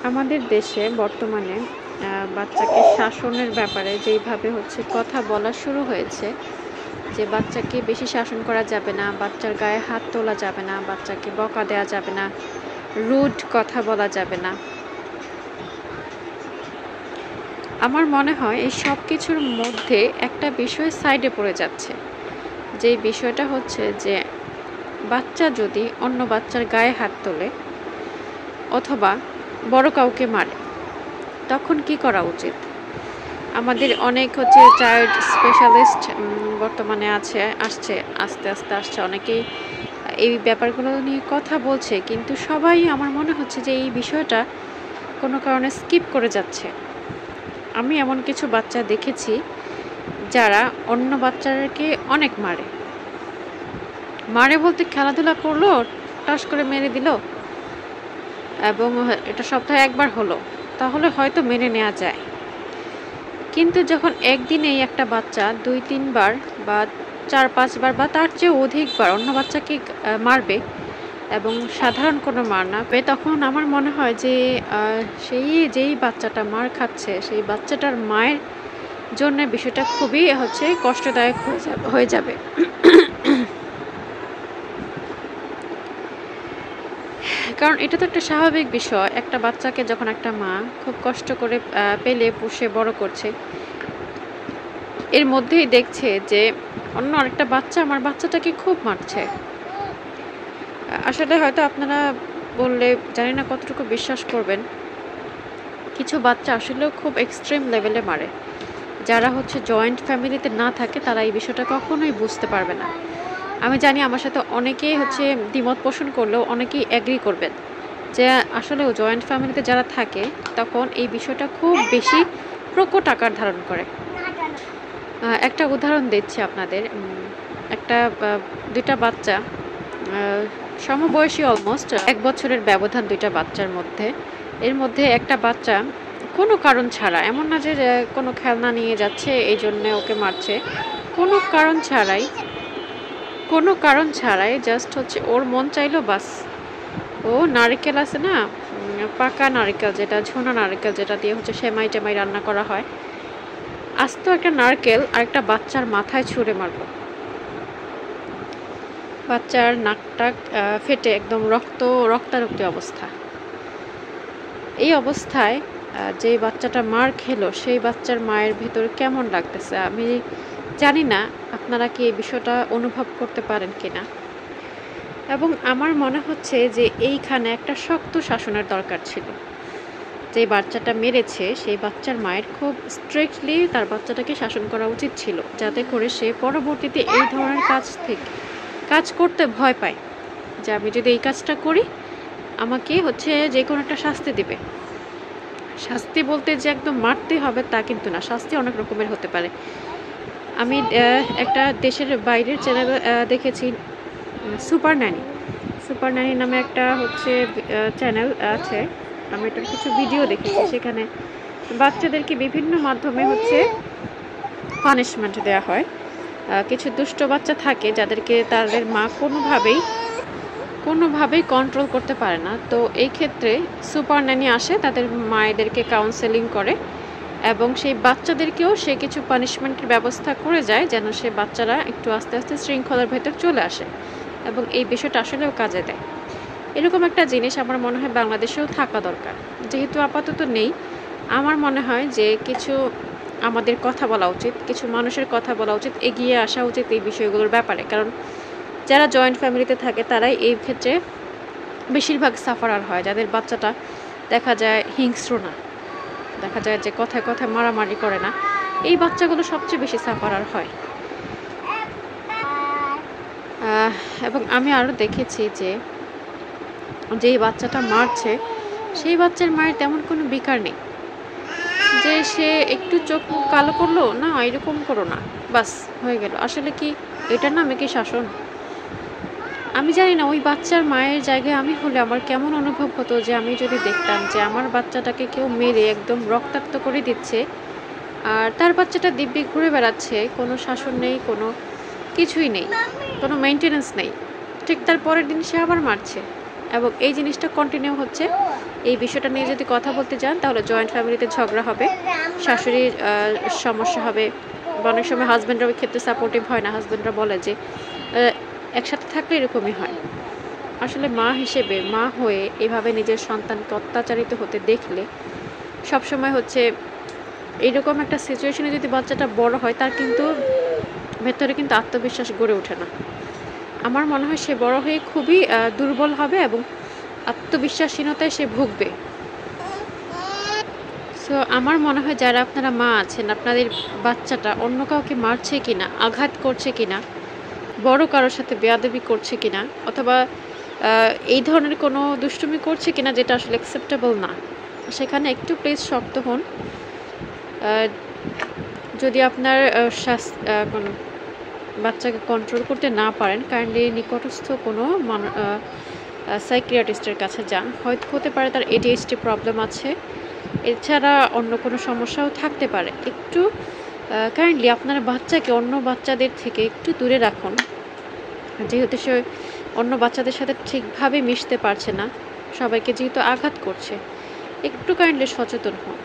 আমাদের দেশে বর্তমানে বাচ্চাকে শাসনের ব্যাপারে যেইভাবে কথা বলা শুরু হয়েছে, যে বাচ্চাকে বেশি শাসন করা যাবে না, বাচ্চার গায়ে হাত তোলা যাবে না, বাচ্চাকে বকা দেওয়া যাবে না, রুড কথা বলা যাবে না। আমার মনে হয় এই সব কিছুর মধ্যে একটা বিষয় সাইডে পড়ে যাচ্ছে, যে বিষয়টা হচ্ছে যে বাচ্চা যদি অন্য বাচ্চার গায়ে হাত তোলে অথবা বড় কাউকে মারে, তখন কি করা উচিত? আমাদের অনেক চাইল্ড স্পেশালিস্ট বর্তমানে আসছে, আস্তে আস্তে আসছে, অনেকেই এই ব্যাপারগুলো নিয়ে কথা বলছে, কিন্তু সবাই আমার মনে হচ্ছে যে এই বিষয়টা কোনো কারণে স্কিপ করে যাচ্ছে। আমি এমন কিছু বাচ্চা দেখেছি যারা অন্য বাচ্চাদেরকে অনেক মারে বলতে খেলাধুলা করলো, টাস করে মেরে দিল, এবং এটা সপ্তাহে একবার হলো, তাহলে হয়তো মেনে নেওয়া যায়। কিন্তু যখন একদিনেই একটা বাচ্চা 2-3 বার বা 4-5 বার বা তার চেয়ে অধিকবার অন্য বাচ্চাকে মারবে এবং সাধারণ কোনো মার না পেয়ে, তখন আমার মনে হয় যে যেই বাচ্চাটা মার খাচ্ছে সেই বাচ্চাটার মায়ের জন্য বিষয়টা খুবই কষ্টদায়ক হয়ে যাবে। কারণ এটা তো একটা স্বাভাবিক বিষয়, একটা বাচ্চাকে যখন একটা মা খুব কষ্ট করে পেলে পুষে বড় করছে, এর মধ্যেই দেখছে যে অন্য আরেকটা বাচ্চা আমার বাচ্চাটাকে খুব মারছে। আসলে হয়তো আপনারা বললে জানি না কতটুকু বিশ্বাস করবেন, কিছু বাচ্চা আসলেও খুব এক্সট্রিম লেভেলে মারে। যারা জয়েন্ট ফ্যামিলিতে না থাকে তারা এই বিষয়টা কখনোই বুঝতে পারবে না। আমি জানি আমার সাথে অনেকেই দ্বিমত পোষণ করলেও অনেকেই এগ্রি করবেন যে আসলেও জয়েন্ট ফ্যামিলিতে যারা থাকে তখন এই বিষয়টা খুব বেশি প্রকট আকার ধারণ করে। একটা উদাহরণ দিচ্ছি আপনাদের। দুইটা বাচ্চা, সমবয়সী, অলমোস্ট 1 বছরের ব্যবধান দুইটা বাচ্চার মধ্যে। এর মধ্যে একটা বাচ্চা কোনো কারণ ছাড়া, এমন না যে কোনো খেলনা নিয়ে যাচ্ছে এই জন্য ওকে মারছে, কোনো কারণ ছাড়াই জাস্ট ওর মন চাইলো, বাস ও নারকেল আছে না, পাকা নারকেল, যেটা ঝোনা নারকেল, যেটা দিয়ে সেমাই টেমাই রান্না করা হয়, আস্ত একটা নারকেল আরেকটা বাচ্চার মাথায় ছুঁড়ে মারলো। বাচ্চার নাকটা ফেটে একদম রক্তারক্তি অবস্থা। এই অবস্থায় যে বাচ্চাটা মার খেলো সেই বাচ্চার মায়ের ভেতর কেমন লাগতেছে আমি জানি না, আপনারা কি এই বিষয়টা অনুভব করতে পারেন কিনা। এবং আমার মনে হচ্ছে যে এইখানে একটা শক্ত শাসনের দরকার ছিল। যে বাচ্চাটা মেরেছে সেই বাচ্চার মায়ের খুব স্ট্রিক্টলি তার বাচ্চাটাকে শাসন করা উচিত ছিল, যাতে করে সে পরবর্তীতে এই ধরনের কাজ করতে ভয় পায়, যে আমি যদি এই কাজটা করি আমাকে যে কোনো একটা শাস্তি দিবে। শাস্তি বলতে যে একদম মারতে হবে তা কিন্তু না, শাস্তি অনেক রকমের হতে পারে। আমি একটা দেশের বাইরের চ্যানেল দেখেছি, সুপার ন্যানি নামে একটা চ্যানেল আছে। আমি এটার কিছু ভিডিও দেখেছি, সেখানে বাচ্চাদেরকে বিভিন্ন মাধ্যমে পানিশমেন্ট দেওয়া হয়। কিছু দুষ্ট বাচ্চা থাকে যাদেরকে তাদের মা কোনোভাবেই কন্ট্রোল করতে পারে না, তো এই ক্ষেত্রে সুপার ন্যানি আসে, তাদের মায়েদেরকে কাউন্সেলিং করে এবং সেই বাচ্চাদেরকেও সে কিছু পানিশমেন্টের ব্যবস্থা করে যায়, যেন সে বাচ্চারা একটু আস্তে আস্তে শৃঙ্খলার ভেতর চলে আসে এবং এই বিষয়টা আসলেও কাজে দেয়। এরকম একটা জিনিস আমার মনে হয় বাংলাদেশেও থাকা দরকার। যেহেতু আপাতত নেই, আমার মনে হয় যে কিছু আমাদের কথা বলা উচিত, কিছু মানুষের কথা বলা উচিত, এগিয়ে আসা উচিত এই বিষয়গুলোর ব্যাপারে। কারণ যারা জয়েন্ট ফ্যামিলিতে থাকে তারাই এই ক্ষেত্রে বেশিরভাগ সাফারার হয়, যাদের বাচ্চাটা দেখা যায় হিংস্র না, দেখা যায় যে কথায় কথায় মারামারি করে না, এই বাচ্চাগুলো সবচেয়ে বেশি সাফারার হয়। এবং আমি আরও দেখেছি যে যেই বাচ্চাটা মারছে সেই বাচ্চার মায়ের তেমন কোনো বিকার নেই, যে সে একটু চোখ মুখ কালো করলো, না এরকম করো না, বাস হয়ে গেল। আসলে কি এটার নামে কি শাসন? আমি জানি না ওই বাচ্চার মায়ের জায়গায় আমি হলে আমার কেমন অনুভব হতো, যে আমি যদি দেখতাম যে আমার বাচ্চাটাকে কেউ মেরে একদম রক্তাক্ত করে দিচ্ছে আর তার বাচ্চাটা দিব্যি ঘুরে বেড়াচ্ছে, কোনো শাসন নেই, কোনো কিছুই নেই, কোনো মেনটেনেন্স নেই, ঠিক তার পরের দিন সে আবার মারছে। এবং এই জিনিসটা কন্টিনিউ হচ্ছে। এই বিষয়টা নিয়ে যদি কথা বলতে যান তাহলে জয়েন্ট ফ্যামিলিতে ঝগড়া হবে, শাশুড়ির সমস্যা হবে, বা অনেক সময় হাজব্যান্ডরা ওই ক্ষেত্রে সাপোর্টিভ হয় না। হাজব্যান্ডরা বলে যে একসাথে থাকলে এরকমই হয়। আসলে মা হিসেবে, মা হয়ে এভাবে নিজের সন্তানকে অত্যাচারিত হতে দেখলে সবসময় হচ্ছে এইরকম একটা সিচুয়েশনে যদি বাচ্চাটা বড় হয়, তার কিন্তু ভেতরে কিন্তু আত্মবিশ্বাস গড়ে ওঠে না। আমার মনে হয় সে বড় হয়ে খুবই দুর্বল হবে এবং আত্মবিশ্বাসহীনতায় সে ভুগবে। সো আমার মনে হয় যারা আপনারা মা আছেন, আপনাদের বাচ্চাটা অন্য কাউকে মারছে কিনা, আঘাত করছে কিনা, বড় কারোর সাথে বেয়াদবি করছে কিনা, অথবা এই ধরনের কোনো দুষ্টুমি করছে কিনা যেটা আসলে অ্যাকসেপ্টেবল না, সেখানে একটু প্লিজ শক্ত হন। যদি আপনার কোনো বাচ্চাকে কন্ট্রোল করতে না পারেন, কাইন্ডলি নিকটস্থ কোনো সাইকিয়াট্রিস্টের কাছে যান। হয়তো হতে পারে তার ADHD প্রবলেম আছে, এছাড়া অন্য কোনো সমস্যাও থাকতে পারে। একটু কাইন্ডলি আপনার বাচ্চাকে অন্য বাচ্চাদের থেকে একটু দূরে রাখুন। যেহেতু সে অন্য বাচ্চাদের সাথে ঠিকভাবে মিশতে পারছে না, সবাইকে যেহেতু আঘাত করছে, একটু কাইন্ডলি সচেতন হন।